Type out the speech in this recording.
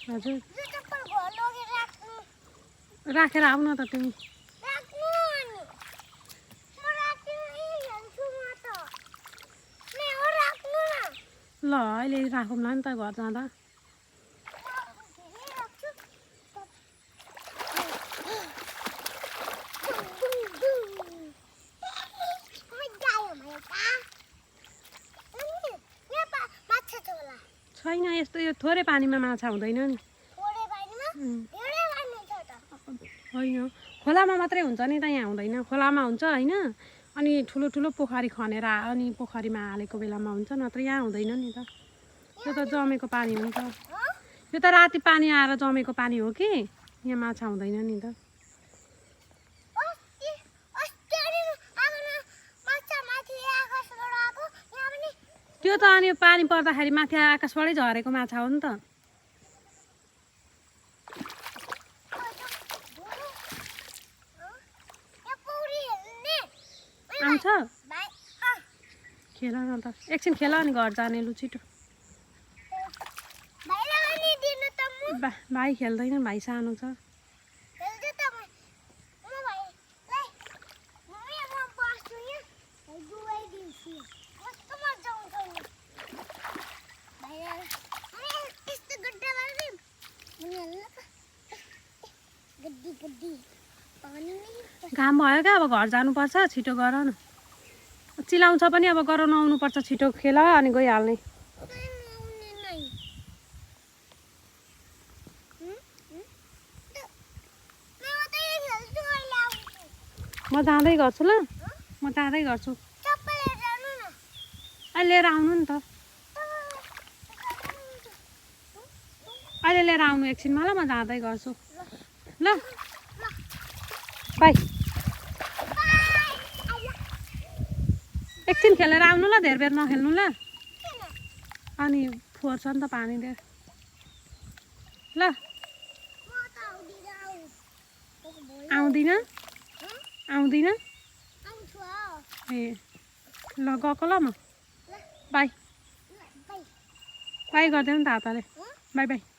हजुर राखेर आउन त तिमी ल अहिले राखौँला नि त घर जाँदा छैन यस्तो यो थोरै पानीमा माछा हुँदैन नि होइन खोलामा मात्रै हुन्छ नि त यहाँ हुँदैन खोलामा हुन्छ होइन अनि ठुलो ठुलो पोखरी खनेर अनि पोखरीमा हालेको बेलामा हुन्छ नत्र यहाँ हुँदैन नि त यो त जमेको पानी हुन्छ यो त राति पानी आएर जमेको पानी हो कि यहाँ माछा हुँदैन नि त त्यो त अनि पानी पर्दाखेरि माथि आकाशबाटै झरेको माछा हो नि त आउँछ खेल न त एकछिन खेल अनि घर जाने लु छिटो भाइ खेल्दैन भाइ सानो छ घाम भयो क्या अब घर जानुपर्छ छिटो गर न चिलाउँछ पनि अब गराउन आउनुपर्छ छिटो खेल अनि गइहाल्ने म जाँदै गर्छु ल म जाँदै गर्छु अहिले लिएर आउनु नि त अहिले लिएर आउनु एकछिनमा ल म जाँदै गर्छु ल बाई एकछिन खेलेर आउनु ल धेर बेर नखेल्नु ल अनि फोर्छ नि त पानी दे ल आउँदिन आउँदिन ए ल गएको ल म बाई बाई गरिदेऊ नि त हातले बाई बाई